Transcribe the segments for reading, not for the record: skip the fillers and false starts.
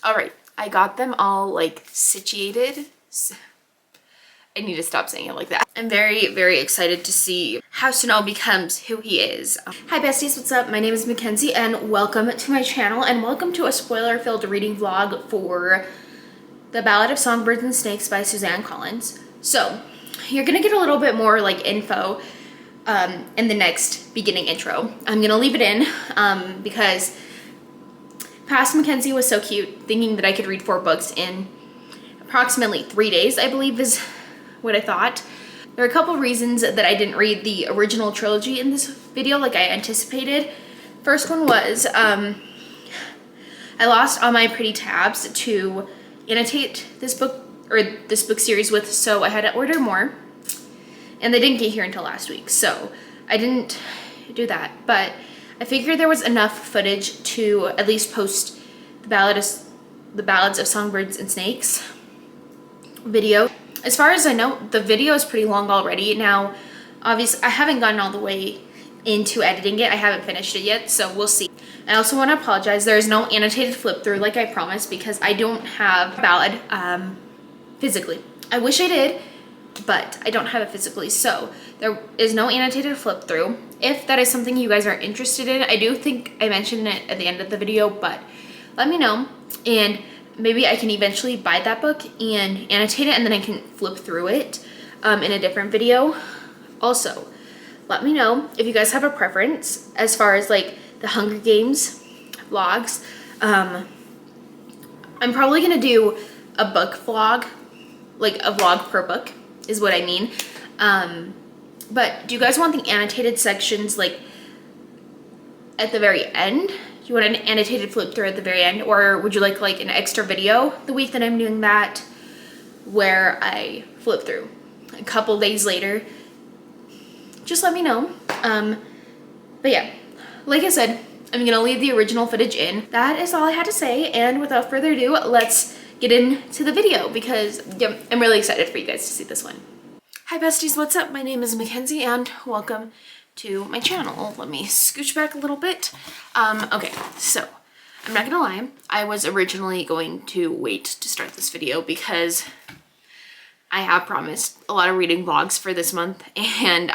All right, I got them all like situated. I need to stop saying it like that. I'm very, very excited to see how Snow becomes who he is. Hi besties, what's up? My name is Makenzie and welcome to my channel and welcome to a spoiler-filled reading vlog for The Ballad of Songbirds and Snakes by Suzanne Collins. So you're gonna get a little bit more like info in the next beginning intro. I'm gonna leave it in because past Makenzie was so cute, thinking that I could read 4 books in approximately 3 days, I believe is what I thought. There are a couple reasons that I didn't read the original trilogy in this video like I anticipated. First one was I lost all my pretty tabs to annotate this book or this book series with, so I had to order more and they didn't get here until last week, so I didn't do that. But I figured there was enough footage to at least post the Ballads of Songbirds and Snakes video. As far as I know, the video is pretty long already. Now, obviously, I haven't gotten all the way into editing it. I haven't finished it yet, so we'll see. I also want to apologize. There is no annotated flip through like I promised because I don't have a ballad physically. I wish I did, but I don't have it physically, so there is no annotated flip through. If that is something you guys are interested in, I do think I mentioned it at the end of the video, but let me know, and maybe I can eventually buy that book and annotate it, and then I can flip through it in a different video. Also, let me know if you guys have a preference as far as like the Hunger Games vlogs. I'm probably gonna do a book vlog, like a vlog per book is what I mean. But do you guys want the annotated sections like at the very end? Do you want an annotated flip through at the very end, or would you like an extra video the week that I'm doing that where I flip through a couple days later? Just let me know. But yeah, like I said, I'm gonna leave the original footage in. That is all I had to say, and without further ado, let's get into the video because yeah, I'm really excited for you guys to see this one. Hi besties, what's up? My name is Makenzie and welcome to my channel. Let me scooch back a little bit. Okay, so I'm not gonna lie, I was originally going to wait to start this video because I have promised a lot of reading vlogs for this month, and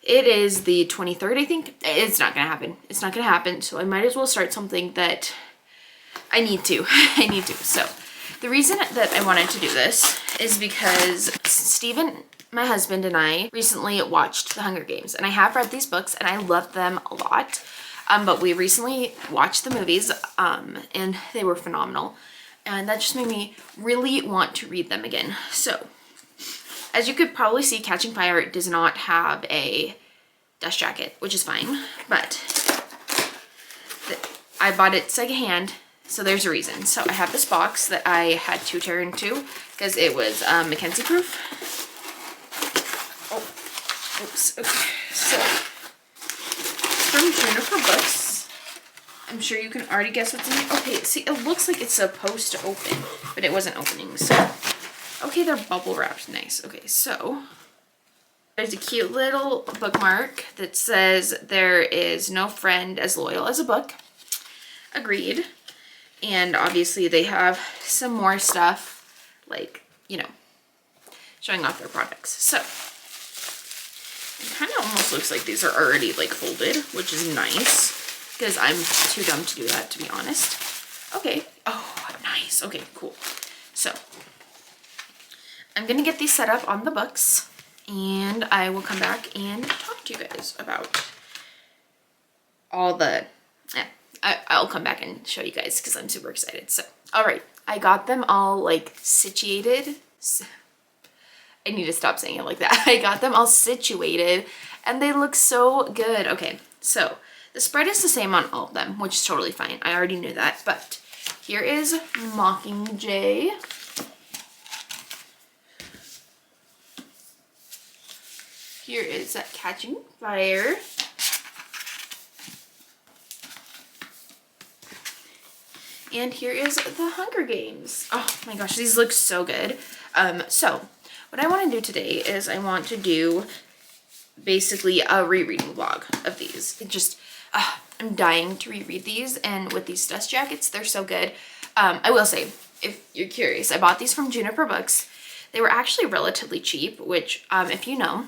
it is the 23rd, I think. It's not gonna happen. It's not gonna happen, so I might as well start something that I need to. I need to. So the reason that I wanted to do this is because Steven, my husband, and I recently watched The Hunger Games, and I have read these books and I love them a lot. But we recently watched the movies and they were phenomenal, and that just made me really want to read them again. So as you could probably see, Catching Fire does not have a dust jacket, which is fine, but I bought it secondhand, so there's a reason. So I have this box that I had to tear into because it was Makenzie proof. Oh, oops, okay. So from Juniper Books. I'm sure you can already guess what's in it. Okay, see, it looks like it's supposed to open, but it wasn't opening, so. Okay, they're bubble wrapped, nice. Okay, so there's a cute little bookmark that says there is no friend as loyal as a book. Agreed. And obviously they have some more stuff, like, you know, showing off their products. So it kind of almost looks like these are already like folded, which is nice because I'm too dumb to do that, to be honest. Okay. Oh, nice. Okay, cool. So I'm gonna get these set up on the books and I will come back and talk to you guys about all the, I'll come back and show you guys because I'm super excited. So, all right, I got them all like situated. I need to stop saying it like that. I got them all situated and they look so good. Okay, so the spread is the same on all of them, which is totally fine. I already knew that, but here is Mockingjay. Here is Catching Fire. And here is The Hunger Games. Oh my gosh, these look so good. So what I want to do today is I want to do basically a rereading vlog of these. It just, I'm dying to reread these, and with these dust jackets, they're so good. I will say, if you're curious, I bought these from Juniper Books. They were actually relatively cheap, which, if you know,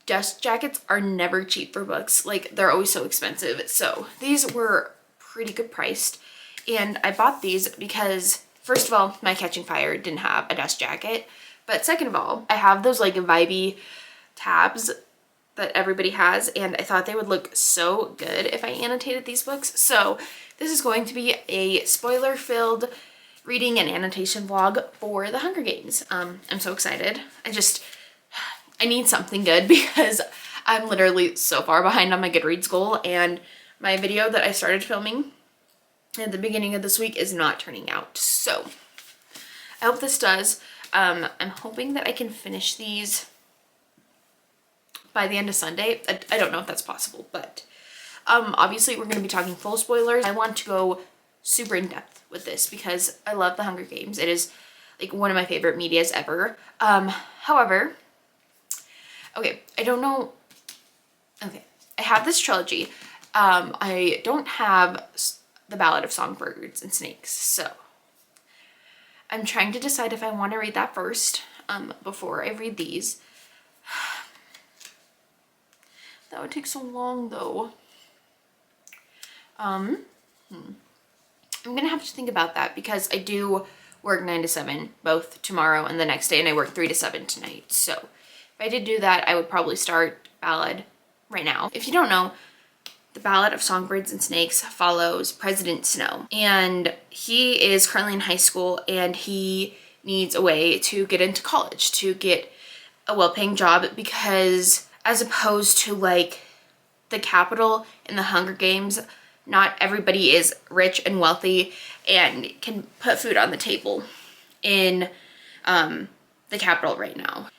dust jackets are never cheap for books. Like, they're always so expensive. So these were pretty good priced. And I bought these because, first of all, my Catching Fire didn't have a dust jacket. But second of all, I have those like vibey tabs that everybody has, and I thought they would look so good if I annotated these books. So this is going to be a spoiler-filled reading and annotation vlog for The Hunger Games. I'm so excited. I need something good because I'm literally so far behind on my Goodreads goal, and my video that I started filming at the beginning of this week is not turning out. So I hope this does. I'm hoping that I can finish these by the end of Sunday. I don't know if that's possible, but obviously we're going to be talking full spoilers. I want to go super in depth with this because I love The Hunger Games. It is like one of my favorite medias ever. However, okay, I don't know. Okay, I have this trilogy. I don't have the Ballad of Songbirds and Snakes, so I'm trying to decide if I want to read that first before I read these. That would take so long though. I'm gonna have to think about that because I do work 9 to 7 both tomorrow and the next day, and I work 3 to 7 tonight. So if I did do that, I would probably start Ballad right now. If you don't know, the Ballad of Songbirds and Snakes follows President Snow, and he is currently in high school and he needs a way to get into college, to get a well-paying job, because as opposed to like the capital in the Hunger Games, not everybody is rich and wealthy and can put food on the table in the capital right now.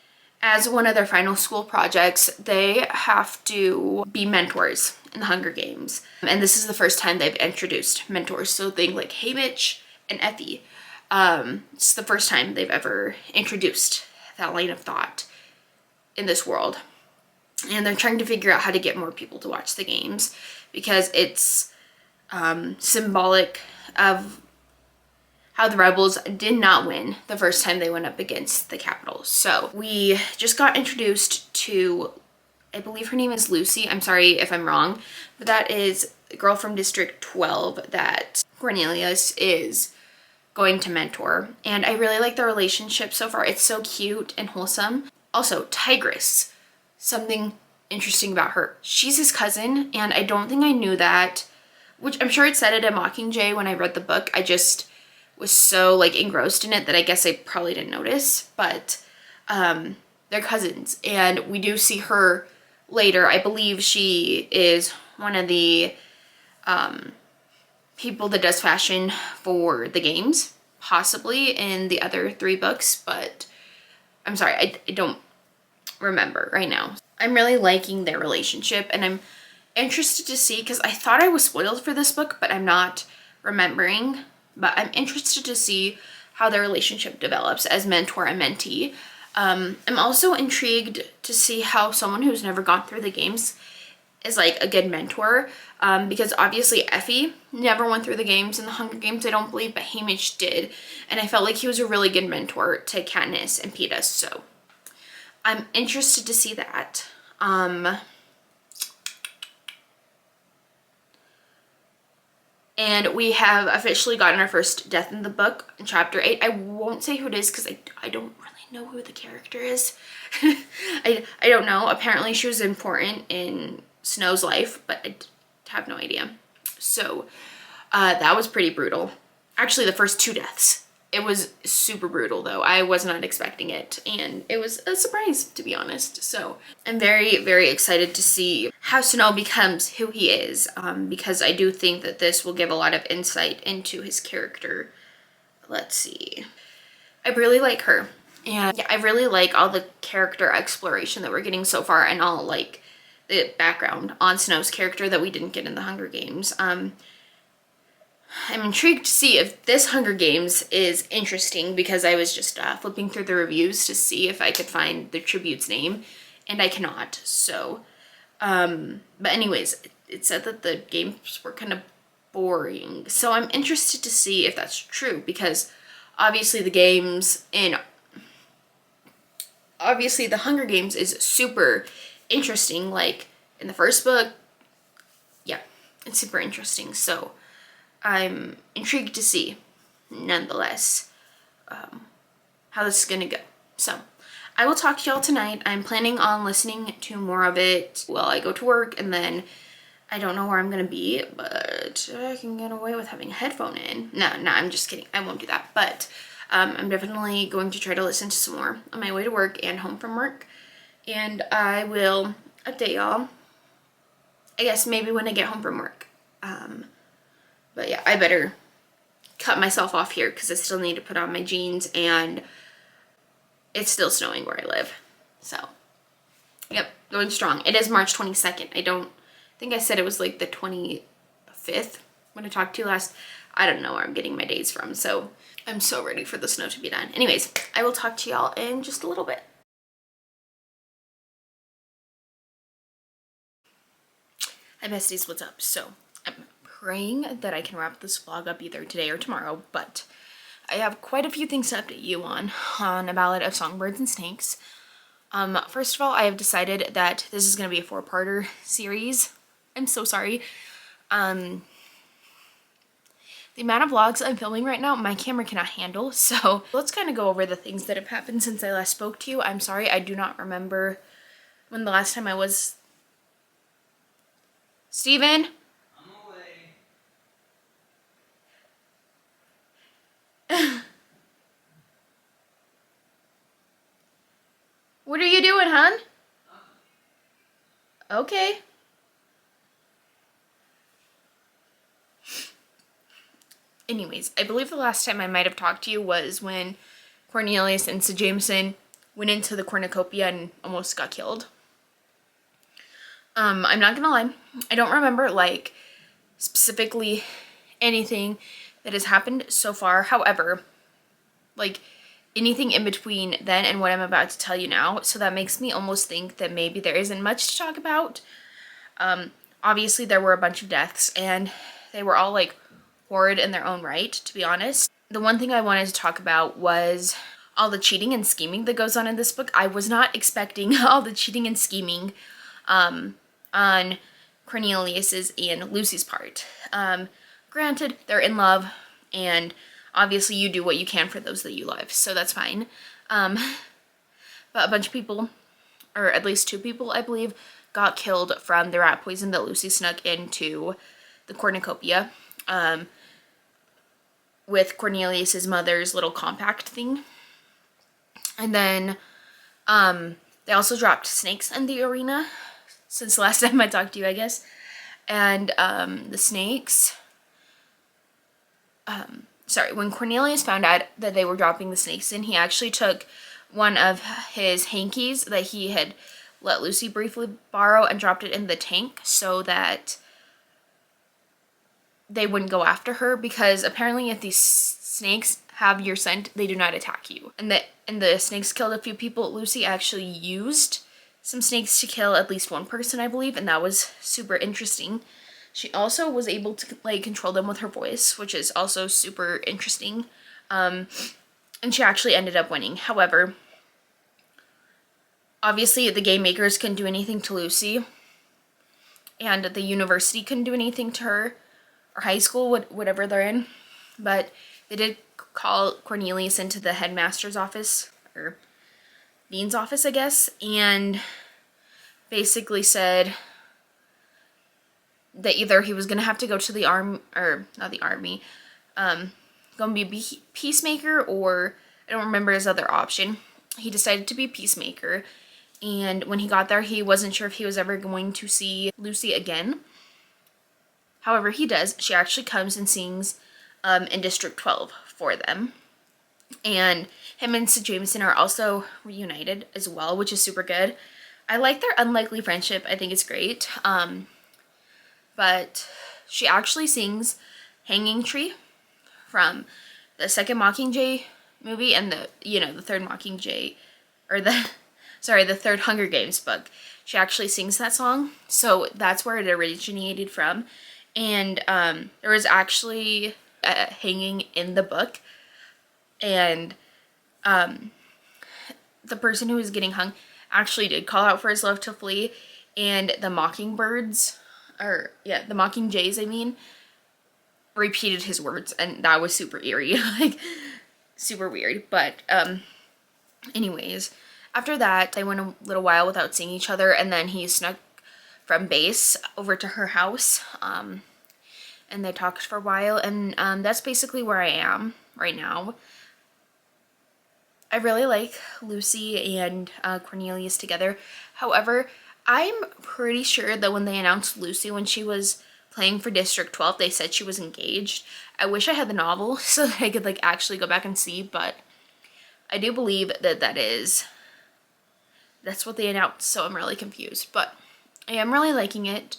As one of their final school projects, they have to be mentors in the Hunger Games. And this is the first time they've introduced mentors. So things like Haymitch and Effie. It's the first time they've ever introduced that line of thought in this world. And they're trying to figure out how to get more people to watch the games because it's symbolic of how the rebels did not win the first time they went up against the Capitol. So we just got introduced to, I believe her name is Lucy. I'm sorry if I'm wrong, but that is a girl from District 12 that Cornelius is going to mentor. And I really like the relationship so far. It's so cute and wholesome. Also, Tigress. Something interesting about her. She's his cousin, and I don't think I knew that, which I'm sure it said it in Mockingjay when I read the book. I just was so like engrossed in it that I guess I probably didn't notice, but they're cousins, and we do see her later. I believe she is one of the people that does fashion for the games, possibly in the other 3 books, but I'm sorry, I don't remember right now. I'm really liking their relationship, and I'm interested to see, because I thought I was spoiled for this book, but I'm not remembering. But I'm interested to see how their relationship develops as mentor and mentee. I'm also intrigued to see how someone who's never gone through the games is like a good mentor, because obviously Effie never went through the games in the Hunger Games, I don't believe, but Haymitch did, and I felt like he was a really good mentor to Katniss and Peeta. So I'm interested to see that. And we have officially gotten our first death in the book in chapter 8. I won't say who it is because I don't really know who the character is. I don't know. Apparently she was important in Snow's life, but I have no idea. So that was pretty brutal. Actually, the first 2 deaths. It was super brutal though. I was not expecting it, and it was a surprise, to be honest. So I'm very, very excited to see how Snow becomes who he is, because I do think that this will give a lot of insight into his character. Let's see. I really like her, and yeah, I really like all the character exploration that we're getting so far, and all like the background on Snow's character that we didn't get in the Hunger Games. I'm intrigued to see if this Hunger Games is interesting, because I was just flipping through the reviews to see if I could find the tribute's name, and I cannot. So, but anyways, it said that the games were kind of boring. So I'm interested to see if that's true, because obviously the Hunger Games is super interesting. Like in the first book, yeah, it's super interesting. So I'm intrigued to see, nonetheless, how this is gonna go. So I will talk to y'all tonight. I'm planning on listening to more of it while I go to work, and then I don't know where I'm gonna be, but I can get away with having a headphone in. No, I'm just kidding. I won't do that. But I'm definitely going to try to listen to some more on my way to work and home from work. And I will update y'all, I guess, maybe when I get home from work. But yeah, I better cut myself off here because I still need to put on my jeans, and it's still snowing where I live. So, yep, going strong. It is March 22nd. I don't think I said it was like the 25th when I talked to you last. I don't know where I'm getting my days from, so I'm so ready for the snow to be done. Anyways, I will talk to y'all in just a little bit. Hi besties, what's up? So I'm praying that I can wrap this vlog up either today or tomorrow, but I have quite a few things to update you on A Ballad of Songbirds and Snakes. First of all, I have decided that this is going to be a 4-parter series. I'm so sorry. The amount of vlogs I'm filming right now, my camera cannot handle, so let's kind of go over the things that have happened since I last spoke to you. I'm sorry, I do not remember when the last time I was... Steven? I'm away. What are you doing, hon? Okay. Anyways, I believe the last time I might have talked to you was when Cornelius and Sir Jameson went into the cornucopia and almost got killed. I'm not gonna lie, I don't remember, like, specifically anything that has happened so far. However, like, anything in between then and what I'm about to tell you now, so that makes me almost think that maybe there isn't much to talk about. Obviously there were a bunch of deaths, and they were all, like, horrid in their own right, to be honest. The one thing I wanted to talk about was all the cheating and scheming that goes on in this book. I was not expecting all the cheating and scheming on Cornelius's and Lucy's part. Granted, they're in love, and obviously you do what you can for those that you love, so that's fine. But a bunch of people, or at least 2 people, I believe, got killed from the rat poison that Lucy snuck into the cornucopia with Cornelius's mother's little compact thing. And then they also dropped snakes in the arena since the last time I talked to you, I guess. And the snakes, when Cornelius found out that they were dropping the snakes in, he actually took one of his hankies that he had let Lucy briefly borrow and dropped it in the tank so that they wouldn't go after her, because apparently if these snakes have your scent, they do not attack you. And the snakes killed a few people. Lucy actually used some snakes to kill at least 1 person, I believe, and that was super interesting. She also was able to, like, control them with her voice, which is also super interesting. And she actually ended up winning. However, obviously the game makers couldn't do anything to Lucy, and the university couldn't do anything to her, or high school, whatever they're in. But they did call Cornelius into the headmaster's office, or dean's office, I guess, and basically said that either he was gonna have to go to the gonna be a peacemaker, or I don't remember his other option. He decided to be peacemaker, and when he got there, he wasn't sure if he was ever going to see Lucy again. However, he does. She actually comes and sings in District 12 for them. And him and Sir Jameson are also reunited as well, which is super good. I like their unlikely friendship. I think it's great. But she actually sings Hanging Tree from the second Mockingjay movie and the third Mockingjay, or the third Hunger Games book. She actually sings that song. So that's where it originated from. And there was actually a hanging in the book, and the person who was getting hung actually did call out for his love to flee, and the mockingbirds, or yeah, the mockingjays, I mean, repeated his words, and that was super eerie, like super weird. But anyways, after that they went a little while without seeing each other, and then he snuck from base over to her house, and they talked for a while, and that's basically where I am right now. I really like Lucy and Cornelius together. However, I'm pretty sure that when they announced Lucy when she was playing for District 12, they said she was engaged. I wish I had the novel so that I could like actually go back and see, but I do believe that that's what they announced, so I'm really confused. But I am really liking it.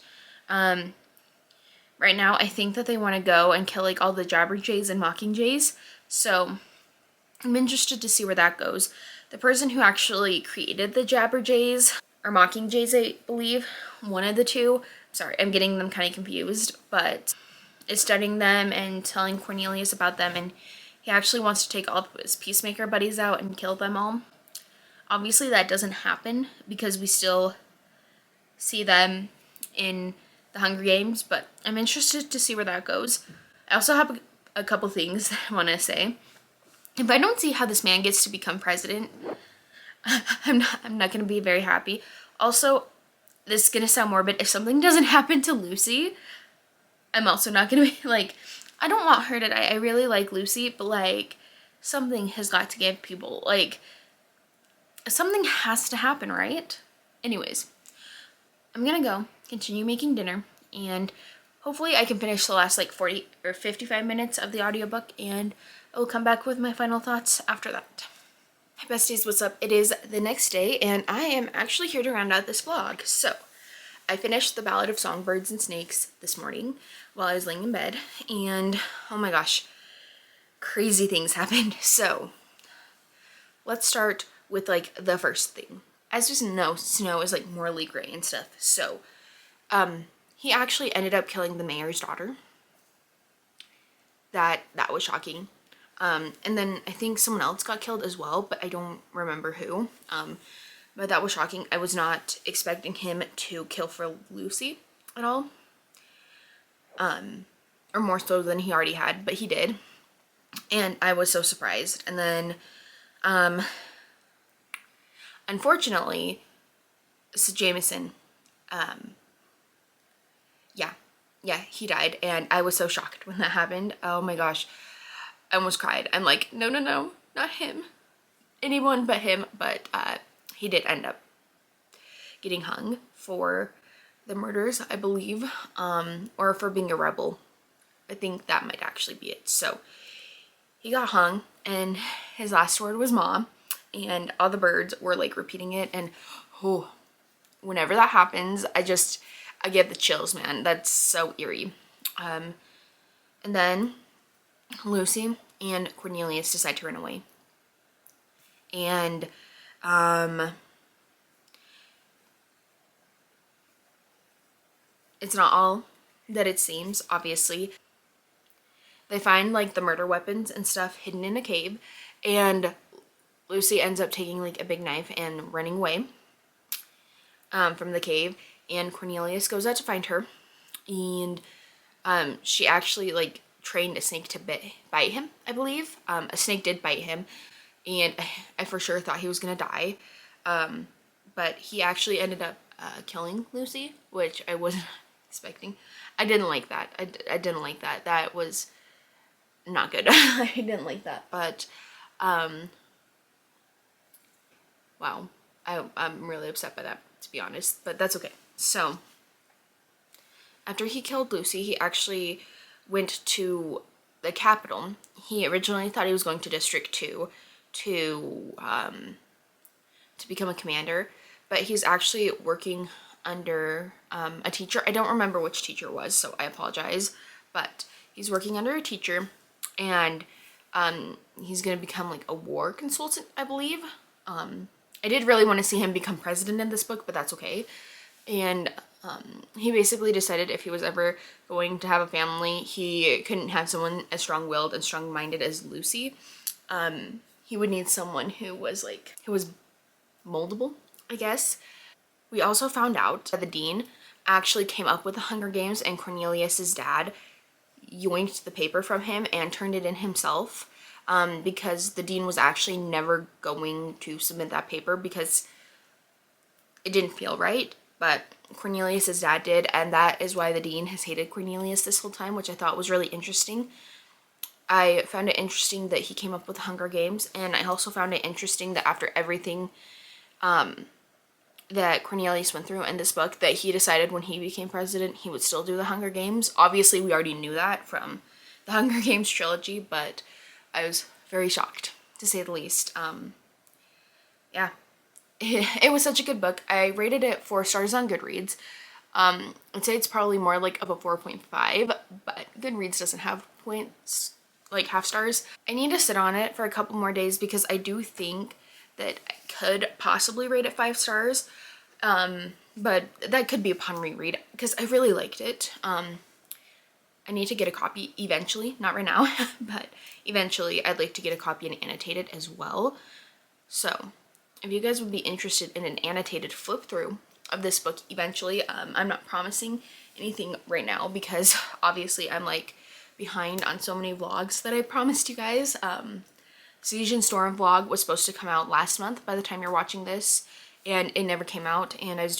Right now, I think that they want to go and kill like all the Jabberjays and Mockingjays, so I'm interested to see where that goes. The person who actually created the Jabberjays, or Mockingjays, I believe, one of the two, sorry, I'm getting them kind of confused, but is studying them and telling Cornelius about them, and he actually wants to take all of his peacemaker buddies out and kill them all. Obviously that doesn't happen because we still see them in the Hunger Games, but I'm interested to see where that goes. I also have a couple things that I want to say. If I don't see how this man gets to become president, I'm not going to be very happy. Also, this is going to sound morbid. If something doesn't happen to Lucy, I'm also not going to be like, I don't want her to die. I really like Lucy, but like, something has got to give people, like, something has to happen, right? Anyways, I'm going to go continue making dinner, and hopefully I can finish the last like 40 or 55 minutes of the audiobook, and I'll come back with my final thoughts after that. Hi besties, what's up? It is the next day, and I am actually here to round out this vlog. So, I finished the Ballad of Songbirds and Snakes this morning while I was laying in bed, and oh my gosh, crazy things happened. So, let's start with like the first thing. As you know, Snow is like morally gray and stuff. So, he actually ended up killing the mayor's daughter. That was shocking. And then I think someone else got killed as well, but I don't remember who. But that was shocking. I was not expecting him to kill for Lucy at all. Or more so than he already had, but he did. And I was so surprised. And then, unfortunately, so Jameson, yeah, he died. And I was so shocked when that happened. Oh my gosh. I almost cried. I'm like, no, not him. Anyone but him. But he did end up getting hung for the murders, I believe, or for being a rebel. I think that might actually be it. So he got hung, and his last word was mom, and all the birds were like repeating it, and oh, whenever that happens, I get the chills, man. That's so eerie. And then Lucy and Cornelius decide to run away. And it's not all that it seems, obviously. They find like the murder weapons and stuff hidden in a cave, and Lucy ends up taking like a big knife and running away from the cave, and Cornelius goes out to find her, and she actually like trained a snake to bite him, I believe. A snake did bite him, and I for sure thought he was gonna die, but he actually ended up killing Lucy, which I wasn't expecting. I didn't like that. I didn't like that. That was not good. I didn't like that, but wow, I'm really upset by that, to be honest, but that's okay. So after he killed Lucy, he actually went to the capital. He originally thought he was going to District 2 to become a commander, but he's actually working under a teacher. I don't remember which teacher it was, so I apologize, but he's working under a teacher, and he's going to become like a war consultant, I believe. I did really want to see him become president in this book, but that's okay. And He basically decided if he was ever going to have a family, he couldn't have someone as strong-willed and strong-minded as Lucy. He would need someone who was moldable, I guess. We also found out that the dean actually came up with the Hunger Games, and Cornelius's dad yoinked the paper from him and turned it in himself, because the dean was actually never going to submit that paper because it didn't feel right, but Cornelius's dad did, and that is why the dean has hated Cornelius this whole time, which I thought was really interesting. I found it interesting that he came up with the Hunger Games, and I also found it interesting that after everything that Cornelius went through in this book, that he decided when he became president he would still do the Hunger Games. Obviously, we already knew that from the Hunger Games trilogy, but I was very shocked, to say the least. Yeah. It was such a good book. I rated it 4 stars on Goodreads. I'd say it's probably more like of a 4.5, but Goodreads doesn't have points, like half stars. I need to sit on it for a couple more days because I do think that I could possibly rate it 5 stars, but that could be upon reread because I really liked it. I need to get a copy eventually, not right now, but eventually I'd like to get a copy and annotate it as well. So if you guys would be interested in an annotated flip through of this book eventually, I'm not promising anything right now because obviously I'm like behind on so many vlogs that I promised you guys. Siege and Storm vlog was supposed to come out last month by the time you're watching this, and it never came out, and I was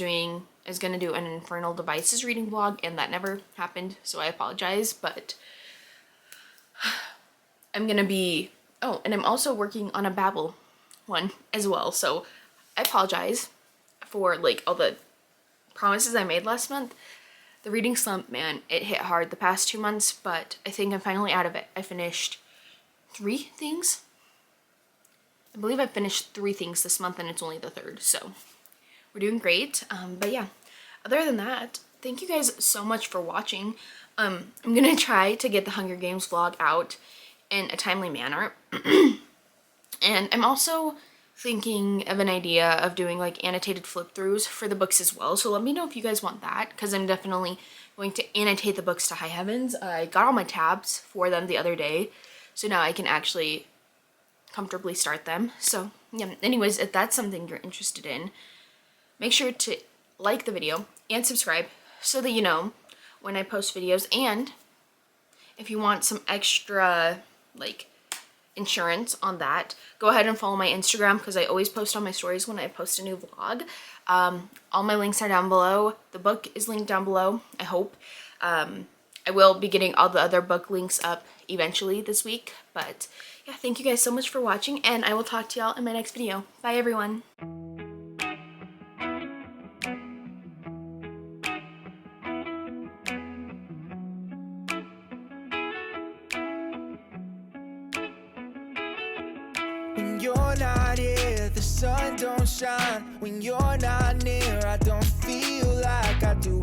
gonna do an Infernal Devices reading vlog, and that never happened, so I apologize, but I'm gonna be, oh, and I'm also working on a Babel one as well, so I apologize for like all the promises I made last month. The reading slump, man, it hit hard the past 2 months, but I think I'm finally out of it. I finished 3 things. I believe I finished 3 things this month, and it's only the 3rd, so we're doing great. But yeah, other than that, thank you guys so much for watching. I'm gonna try to get the Hunger Games vlog out in a timely manner. And I'm also thinking of an idea of doing like annotated flip throughs for the books as well. So let me know if you guys want that, because I'm definitely going to annotate the books to high heavens. I got all my tabs for them the other day, so now I can actually comfortably start them. So yeah, anyways, if that's something you're interested in, make sure to like the video and subscribe so that you know when I post videos. And if you want some extra like insurance on that, go ahead and follow my Instagram because I always post on my stories when I post a new vlog. All my links are down below. The book is linked down below, I hope. I will be getting all the other book links up eventually this week, but yeah, thank you guys so much for watching, and I will talk to y'all in my next video. Bye everyone. When you're not here, the sun don't shine. When you're not near, I don't feel like I do.